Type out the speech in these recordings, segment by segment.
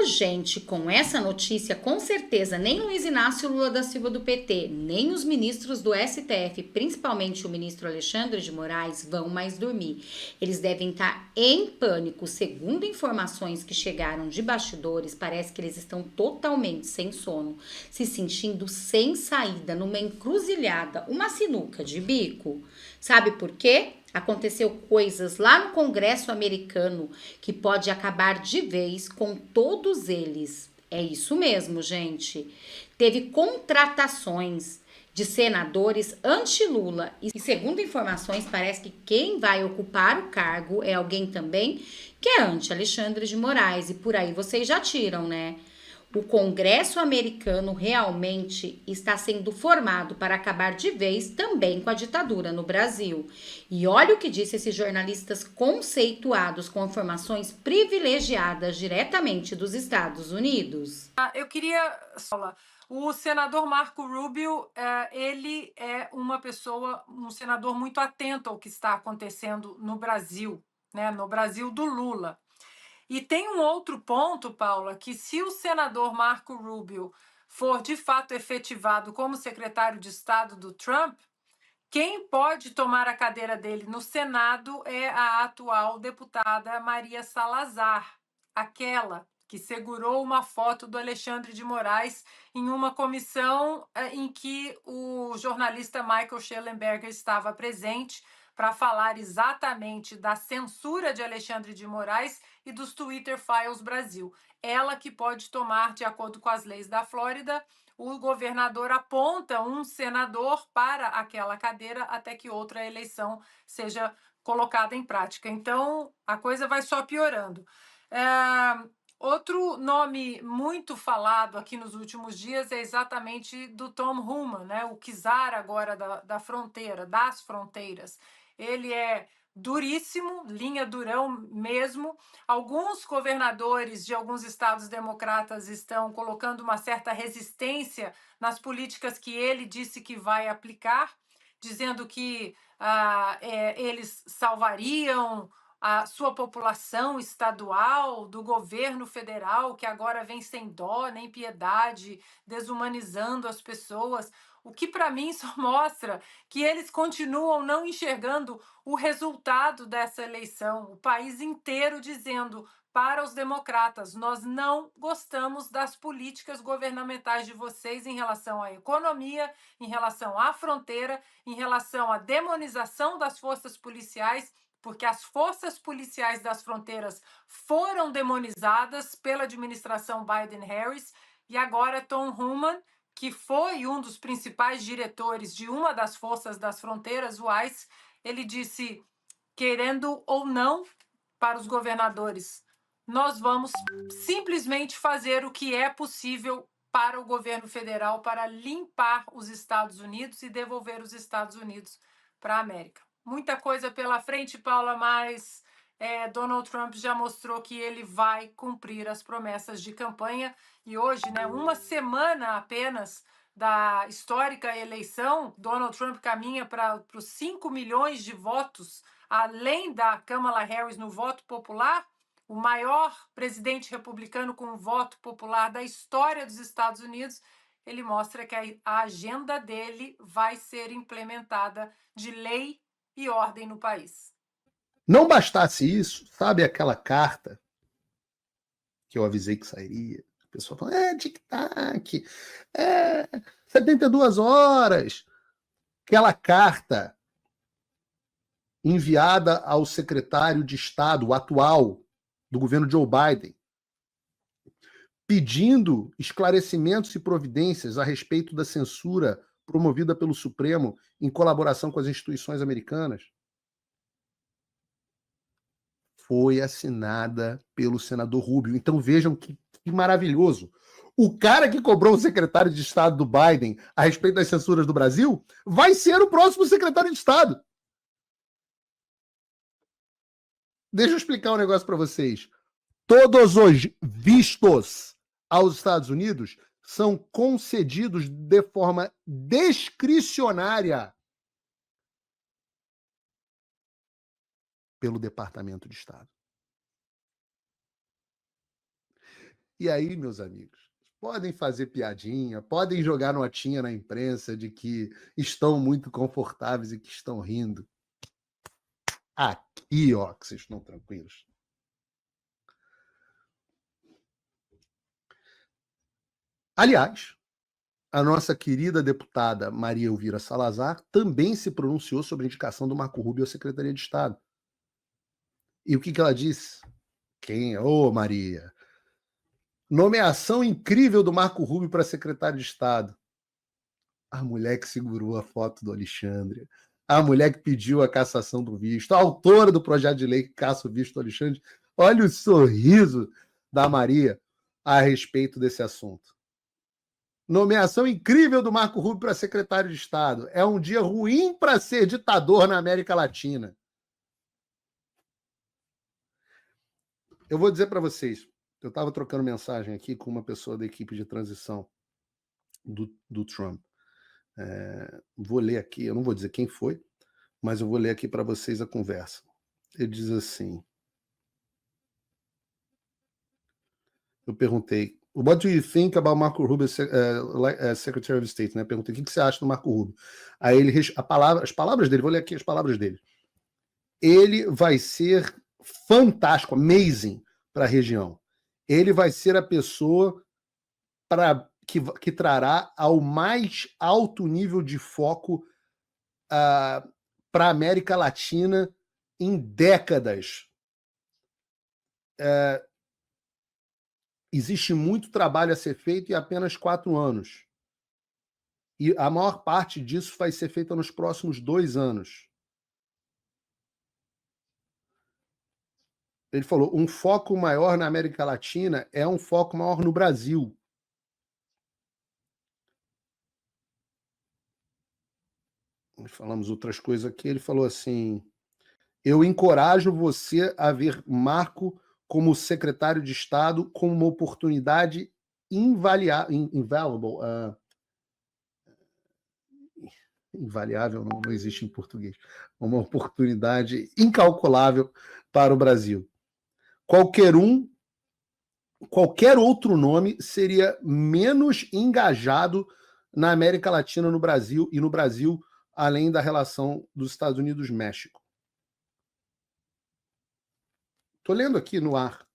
urgente com essa notícia, com certeza nem Luiz Inácio Lula da Silva do PT, nem os ministros do STF, principalmente o ministro Alexandre de Moraes, vão mais dormir. Eles devem estar em pânico. Segundo informações que chegaram de bastidores, parece que eles estão totalmente sem sono, se sentindo sem saída, numa encruzilhada, uma sinuca de bico. Sabe por quê? Aconteceu coisas lá no Congresso americano que pode acabar de vez com todos eles. É isso mesmo, gente. Teve contratações de senadores anti-Lula e, segundo informações, parece que quem vai ocupar o cargo é alguém também que é anti-Alexandre de Moraes. E por aí vocês já tiram, né? O Congresso americano realmente está sendo formado para acabar de vez também com a ditadura no Brasil. E olha o que disse esses jornalistas conceituados com informações privilegiadas diretamente dos Estados Unidos. Eu queria falar. O senador Marco Rubio, ele é um senador muito atento ao que está acontecendo no Brasil, né? No Brasil do Lula. E tem um outro ponto, Paula, que se o senador Marco Rubio for de fato efetivado como secretário de Estado do Trump, quem pode tomar a cadeira dele no Senado é a atual deputada Maria Salazar, aquela que segurou uma foto do Alexandre de Moraes em uma comissão em que o jornalista Michael Shellenberger estava presente para falar exatamente da censura de Alexandre de Moraes e dos Twitter Files Brasil. Ela que pode tomar, de acordo com as leis da Flórida, o governador aponta um senador para aquela cadeira até que outra eleição seja colocada em prática. Então, a coisa vai só piorando. Outro nome muito falado aqui nos últimos dias é exatamente do Tom Homan, né? O czar agora da fronteira, das fronteiras. Ele é duríssimo, linha durão mesmo. Alguns governadores de alguns estados democratas estão colocando uma certa resistência nas políticas que ele disse que vai aplicar, dizendo que eles salvariam a sua população estadual, do governo federal, que agora vem sem dó nem piedade, desumanizando as pessoas, o que para mim só mostra que eles continuam não enxergando o resultado dessa eleição. O país inteiro dizendo para os democratas: nós não gostamos das políticas governamentais de vocês em relação à economia, em relação à fronteira, em relação à demonização das forças policiais, porque as forças policiais das fronteiras foram demonizadas pela administração Biden-Harris, e agora Tom Homan, que foi um dos principais diretores de uma das forças das fronteiras, o ICE, ele disse, querendo ou não, para os governadores: nós vamos simplesmente fazer o que é possível para o governo federal para limpar os Estados Unidos e devolver os Estados Unidos para a América. Muita coisa pela frente, Paula, mas Donald Trump já mostrou que ele vai cumprir as promessas de campanha. E hoje, né, uma semana apenas da histórica eleição, Donald Trump caminha para os 5 milhões de votos, além da Kamala Harris no voto popular, o maior presidente republicano com voto popular da história dos Estados Unidos. Ele mostra que a agenda dele vai ser implementada de lei e ordem no país. Não bastasse isso, sabe aquela carta que eu avisei que sairia? A pessoa fala, tic-tac, 72 horas. Aquela carta enviada ao secretário de Estado, o atual, do governo Joe Biden, pedindo esclarecimentos e providências a respeito da censura promovida pelo Supremo em colaboração com as instituições americanas, foi assinada pelo senador Rubio. Então vejam que maravilhoso. O cara que cobrou o secretário de Estado do Biden a respeito das censuras do Brasil vai ser o próximo secretário de Estado. Deixa eu explicar um negócio para vocês. Todos os vistos aos Estados Unidos são concedidos de forma discricionária pelo Departamento de Estado. E aí, meus amigos, podem fazer piadinha, podem jogar notinha na imprensa de que estão muito confortáveis e que estão rindo. Aqui, ó, que vocês estão tranquilos. Aliás, a nossa querida deputada Maria Elvira Salazar também se pronunciou sobre a indicação do Marco Rubio à Secretaria de Estado. E o que ela disse? Maria, nomeação incrível do Marco Rubio para secretário de Estado. A mulher que segurou a foto do Alexandre, a mulher que pediu a cassação do visto, a autora do projeto de lei que caça o visto do Alexandre. Olha o sorriso da Maria a respeito desse assunto. Nomeação incrível do Marco Rubio para secretário de Estado. É um dia ruim para ser ditador na América Latina. Eu vou dizer para vocês, eu estava trocando mensagem aqui com uma pessoa da equipe de transição do Trump. Vou ler aqui, eu não vou dizer quem foi, mas eu vou ler aqui para vocês a conversa. Ele diz assim, eu perguntei, what do you think about Marco Rubio Secretary of State? Né? Perguntei, o que você acha do Marco Rubio? Aí ele, as palavras dele, vou ler aqui as palavras dele. Ele vai ser fantástico, amazing para a região. Ele vai ser a pessoa que trará ao mais alto nível de foco para a América Latina em décadas. Existe muito trabalho a ser feito em apenas 4 anos. E a maior parte disso vai ser feita nos próximos 2 anos. Ele falou, um foco maior na América Latina é um foco maior no Brasil. Falamos outras coisas aqui. Ele falou assim, eu encorajo você a ver Marco como secretário de Estado como uma oportunidade invariável, não existe em português, uma oportunidade incalculável para o Brasil. Qualquer outro nome seria menos engajado na América Latina, no Brasil, e no Brasil, além da relação dos Estados Unidos-México. Estou lendo aqui no ar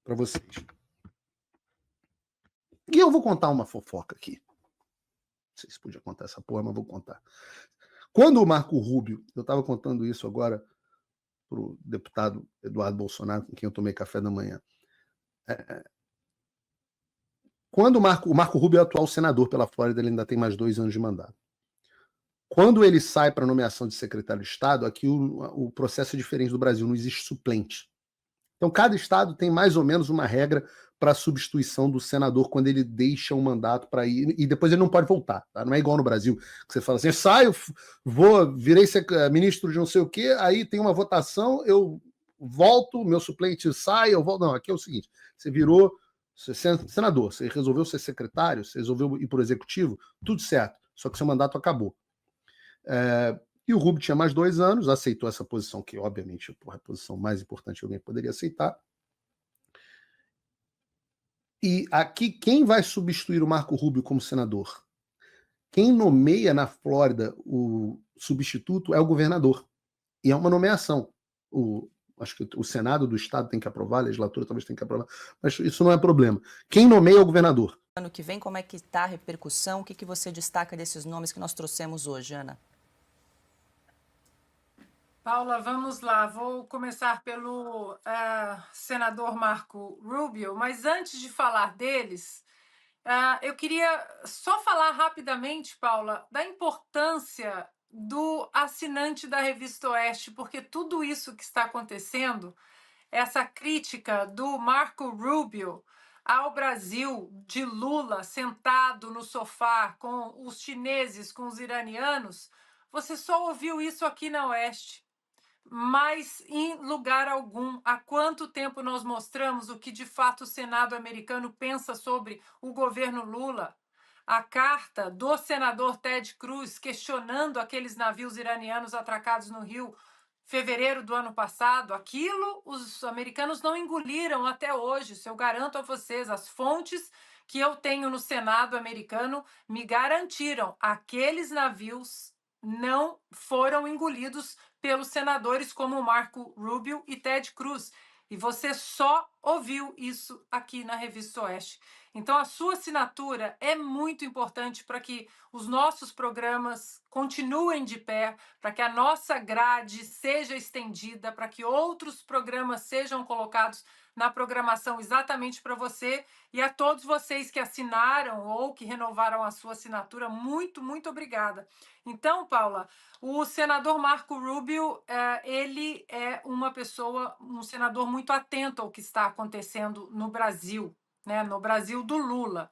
para vocês. E eu vou contar uma fofoca aqui. Não sei se podia contar essa porra, mas vou contar. Quando o Marco Rubio, eu estava contando isso agora para o deputado Eduardo Bolsonaro, com quem eu tomei café da manhã. Quando o Marco Rubio é atual senador pela Flórida, ele ainda tem mais 2 anos de mandato. Quando ele sai para nomeação de secretário de Estado, aqui o processo é diferente do Brasil, não existe suplente. Então, cada estado tem mais ou menos uma regra para a substituição do senador quando ele deixa um mandato para ir, e depois ele não pode voltar. Tá? Não é igual no Brasil, que você fala assim, saio, virei ministro de não sei o quê, aí tem uma votação, eu volto, meu suplente sai, eu volto. Não, aqui é o seguinte, você virou senador, você resolveu ser secretário, você resolveu ir para o executivo, tudo certo, só que seu mandato acabou. E o Rubio tinha mais 2 anos, aceitou essa posição, que obviamente é a posição mais importante que alguém poderia aceitar. E aqui, quem vai substituir o Marco Rubio como senador? Quem nomeia na Flórida o substituto é o governador. E é uma nomeação. Acho que o Senado do Estado tem que aprovar, a legislatura talvez tenha que aprovar, mas isso não é problema. Quem nomeia é o governador. Ano que vem, como é que está a repercussão? O que você destaca desses nomes que nós trouxemos hoje, Ana? Paula, vamos lá. Vou começar pelo senador Marco Rubio, mas antes de falar deles, eu queria só falar rapidamente, Paula, da importância do assinante da Revista Oeste, porque tudo isso que está acontecendo, essa crítica do Marco Rubio ao Brasil, de Lula sentado no sofá com os chineses, com os iranianos, você só ouviu isso aqui na Oeste. Mas, em lugar algum, há quanto tempo nós mostramos o que de fato o Senado americano pensa sobre o governo Lula? A carta do senador Ted Cruz questionando aqueles navios iranianos atracados no Rio fevereiro do ano passado, aquilo os americanos não engoliram até hoje. Isso eu garanto a vocês. As fontes que eu tenho no Senado americano me garantiram. Aqueles navios não foram engolidos pelos senadores como Marco Rubio e Ted Cruz. E você só ouviu isso aqui na Revista Oeste. Então, a sua assinatura é muito importante para que os nossos programas continuem de pé, para que a nossa grade seja estendida, para que outros programas sejam colocados na programação exatamente para você. E a todos vocês que assinaram ou que renovaram a sua assinatura, muito, muito obrigada. Então, Paula, o senador Marco Rubio, ele é uma pessoa, um senador muito atento ao que está acontecendo no Brasil, né, no Brasil do Lula.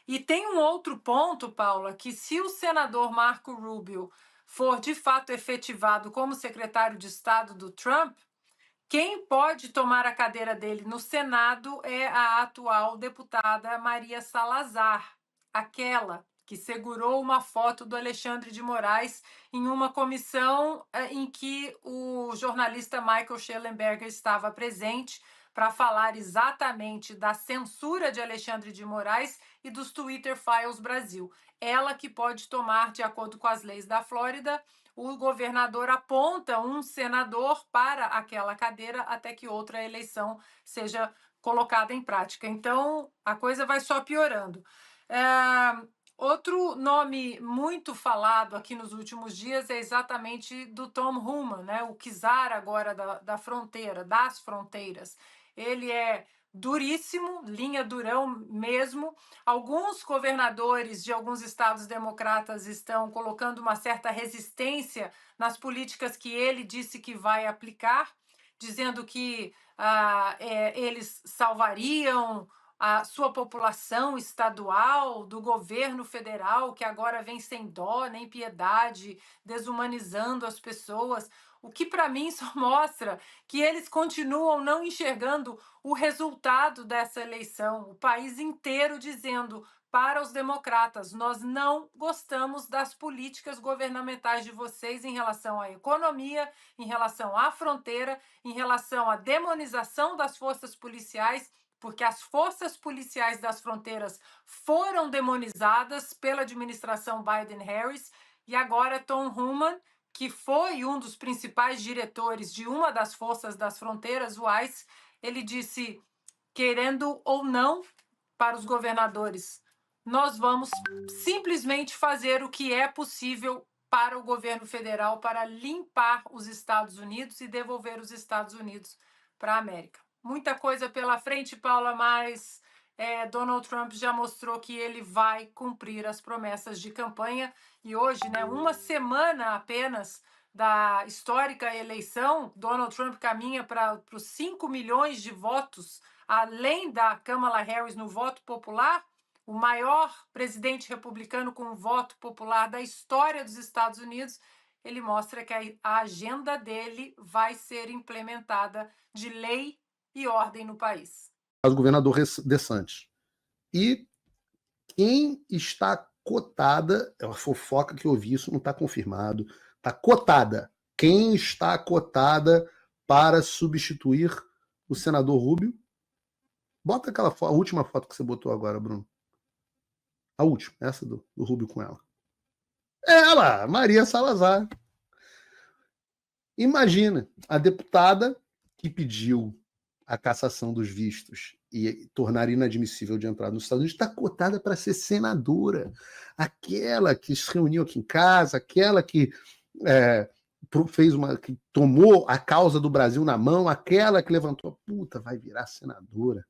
E tem um outro ponto, Paula, que se o senador Marco Rubio for de fato efetivado como secretário de Estado do Trump, quem pode tomar a cadeira dele no Senado é a atual deputada Maria Salazar, aquela que segurou uma foto do Alexandre de Moraes em uma comissão em que o jornalista Michael Shellenberger estava presente para falar exatamente da censura de Alexandre de Moraes e dos Twitter Files Brasil. Ela que pode tomar, de acordo com as leis da Flórida, o governador aponta um senador para aquela cadeira até que outra eleição seja colocada em prática. Então, a coisa vai só piorando. Outro nome muito falado aqui nos últimos dias é exatamente do Tom Homan, né? O czar agora da fronteira, das fronteiras. Ele é duríssimo, linha durão mesmo. Alguns governadores de alguns estados democratas estão colocando uma certa resistência nas políticas que ele disse que vai aplicar, dizendo que eles salvariam a sua população estadual, do governo federal, que agora vem sem dó nem piedade, desumanizando as pessoas, o que para mim só mostra que eles continuam não enxergando o resultado dessa eleição. O país inteiro dizendo para os democratas: nós não gostamos das políticas governamentais de vocês em relação à economia, em relação à fronteira, em relação à demonização das forças policiais, porque as forças policiais das fronteiras foram demonizadas pela administração Biden-Harris, e agora Tom Homan, que foi um dos principais diretores de uma das forças das fronteiras, o ICE, ele disse, querendo ou não, para os governadores: nós vamos simplesmente fazer o que é possível para o governo federal para limpar os Estados Unidos e devolver os Estados Unidos para a América. Muita coisa pela frente, Paula, mas Donald Trump já mostrou que ele vai cumprir as promessas de campanha. E hoje, né, uma semana apenas da histórica eleição, Donald Trump caminha para os 5 milhões de votos, além da Kamala Harris no voto popular, o maior presidente republicano com voto popular da história dos Estados Unidos. Ele mostra que a agenda dele vai ser implementada de lei e ordem no país. O governador DeSantis. E quem está cotada, é uma fofoca que eu vi, isso não está confirmado, está cotada. Quem está cotada para substituir o senador Rubio? Bota a última foto que você botou agora, Bruno. A última, essa do Rubio com ela. Ela, Maria Salazar. Imagina, a deputada que pediu a cassação dos vistos e tornar inadmissível de entrada nos Estados Unidos está cotada para ser senadora. Aquela que se reuniu aqui em casa, aquela que que tomou a causa do Brasil na mão, aquela que levantou a puta, vai virar senadora.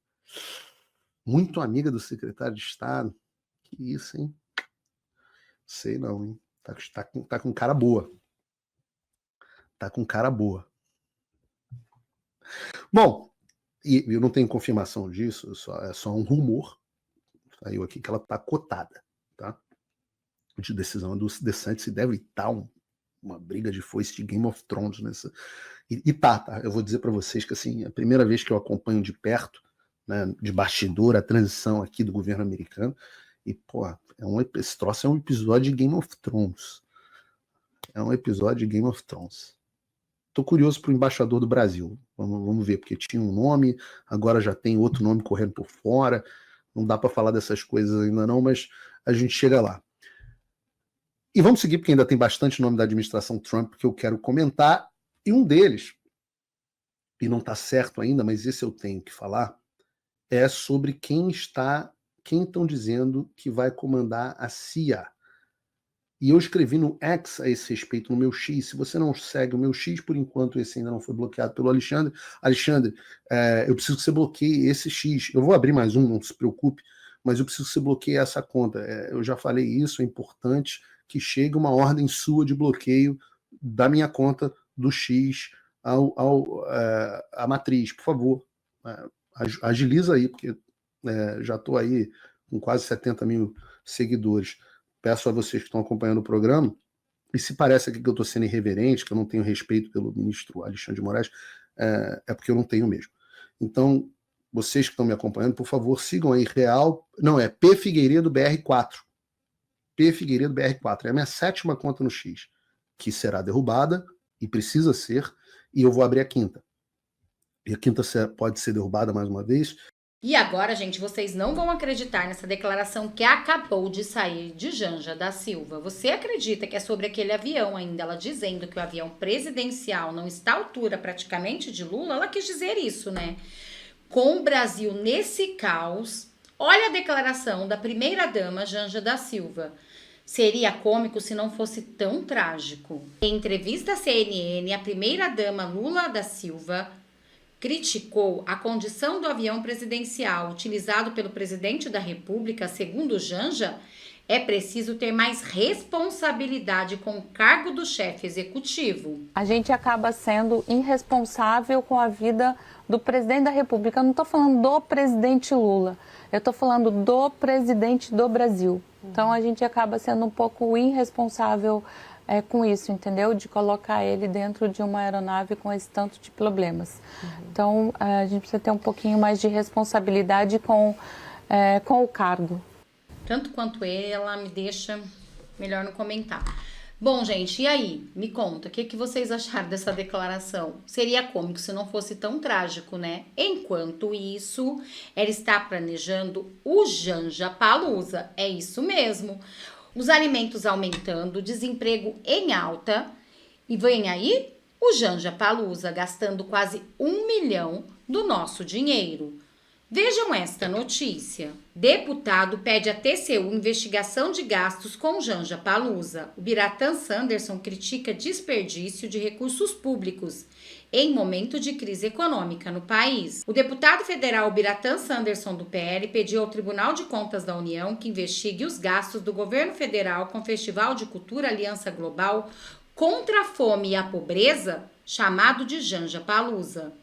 Muito amiga do secretário de Estado. Que isso, hein? Sei não, hein? Tá com cara boa. Tá com cara boa. Bom, e eu não tenho confirmação disso, é só um rumor. Saiu aqui que ela tá cotada, tá? De decisão do DeSantis, deve estar uma briga de foice de Game of Thrones nessa. E tá, eu vou dizer para vocês que assim, a primeira vez que eu acompanho de perto, né, de bastidor, a transição aqui do governo americano, e, pô, esse troço é um episódio de Game of Thrones. É um episódio de Game of Thrones. Tô curioso para o embaixador do Brasil. Vamos ver, porque tinha um nome, agora já tem outro nome correndo por fora. Não dá para falar dessas coisas ainda não, mas a gente chega lá. E vamos seguir, porque ainda tem bastante nome da administração Trump que eu quero comentar. E um deles, e não está certo ainda, mas esse eu tenho que falar, é sobre quem estão dizendo que vai comandar a CIA. E eu escrevi no X a esse respeito, no meu X. Se você não segue o meu X, por enquanto esse ainda não foi bloqueado pelo Alexandre. Alexandre, eu preciso que você bloqueie esse X. Eu vou abrir mais um, não se preocupe, mas eu preciso que você bloqueie essa conta. Eu já falei isso, é importante que chegue uma ordem sua de bloqueio da minha conta do X à matriz, por favor. Agiliza aí, porque já estou aí com quase 70 mil seguidores. Peço a vocês que estão acompanhando o programa, e se parece aqui que eu estou sendo irreverente, que eu não tenho respeito pelo ministro Alexandre de Moraes, é porque eu não tenho mesmo. Então, vocês que estão me acompanhando, por favor, sigam aí P Figueiredo BR4. P Figueiredo BR4. É a minha 7ª conta no X, que será derrubada, e precisa ser, e eu vou abrir a 5ª. E a 5ª pode ser derrubada mais uma vez. E agora, gente, vocês não vão acreditar nessa declaração que acabou de sair de Janja da Silva. Você acredita que é sobre aquele avião ainda? Ela dizendo que o avião presidencial não está à altura praticamente de Lula? Ela quis dizer isso, né? Com o Brasil nesse caos, olha a declaração da primeira-dama Janja da Silva. Seria cômico se não fosse tão trágico. Em entrevista à CNN, a primeira-dama Lula da Silva criticou a condição do avião presidencial utilizado pelo presidente da República. Segundo Janja, é preciso ter mais responsabilidade com o cargo do chefe executivo. A gente acaba sendo irresponsável com a vida do presidente da República. Eu não estou falando do presidente Lula, eu estou falando do presidente do Brasil. Então a gente acaba sendo um pouco irresponsável com isso, entendeu? De colocar ele dentro de uma aeronave com esse tanto de problemas. Então a gente precisa ter um pouquinho mais de responsabilidade com o cargo. Tanto quanto ela me deixa melhor não comentar. Bom, gente, e aí? Me conta, o que vocês acharam dessa declaração? Seria cômico se não fosse tão trágico, né? Enquanto isso, ela está planejando o Janjapalooza. É isso mesmo. Os alimentos aumentando, o desemprego em alta. E vem aí o Janjapalooza, gastando quase 1 milhão do nosso dinheiro. Vejam esta notícia. Deputado pede a TCU investigação de gastos com Janjapalooza. O Biratã Sanderson critica desperdício de recursos públicos em momento de crise econômica no país. O deputado federal Biratã Sanderson, do PL, pediu ao Tribunal de Contas da União que investigue os gastos do governo federal com o Festival de Cultura Aliança Global contra a Fome e a Pobreza, chamado de Janjapalooza.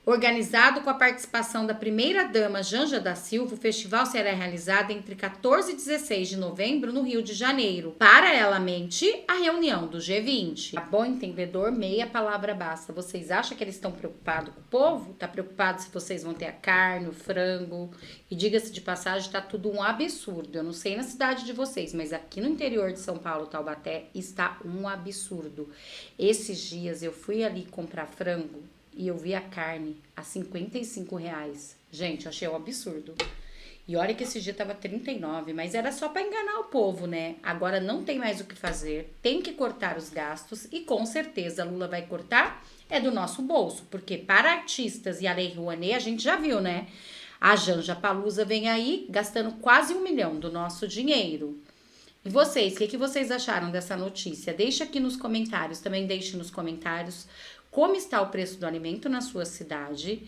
Organizado com a participação da primeira-dama Janja da Silva, o festival será realizado entre 14 e 16 de novembro no Rio de Janeiro. Paralelamente, a reunião do G20. A bom entendedor, meia palavra basta. Vocês acham que eles estão preocupados com o povo? Tá preocupado se vocês vão ter a carne, o frango? E diga-se de passagem, tá tudo um absurdo. Eu não sei na cidade de vocês, mas aqui no interior de São Paulo, Taubaté, está um absurdo. Esses dias eu fui ali comprar frango e eu vi a carne a R$55. Gente, eu achei um absurdo. E olha que esse dia tava 39, mas era só para enganar o povo, né? Agora não tem mais o que fazer, tem que cortar os gastos e com certeza a Lula vai cortar do nosso bolso, porque para artistas e a Lei Rouanet a gente já viu, né? A Janjapalooza vem aí gastando quase 1 milhão do nosso dinheiro. E vocês, o que vocês acharam dessa notícia? Deixa aqui nos comentários, também deixe nos comentários como está o preço do alimento na sua cidade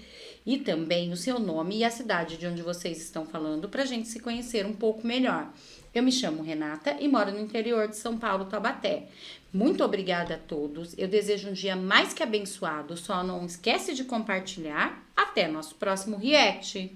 e também o seu nome e a cidade de onde vocês estão falando para a gente se conhecer um pouco melhor. Eu me chamo Renata e moro no interior de São Paulo, Taubaté. Muito obrigada a todos. Eu desejo um dia mais que abençoado. Só não esquece de compartilhar. Até nosso próximo react.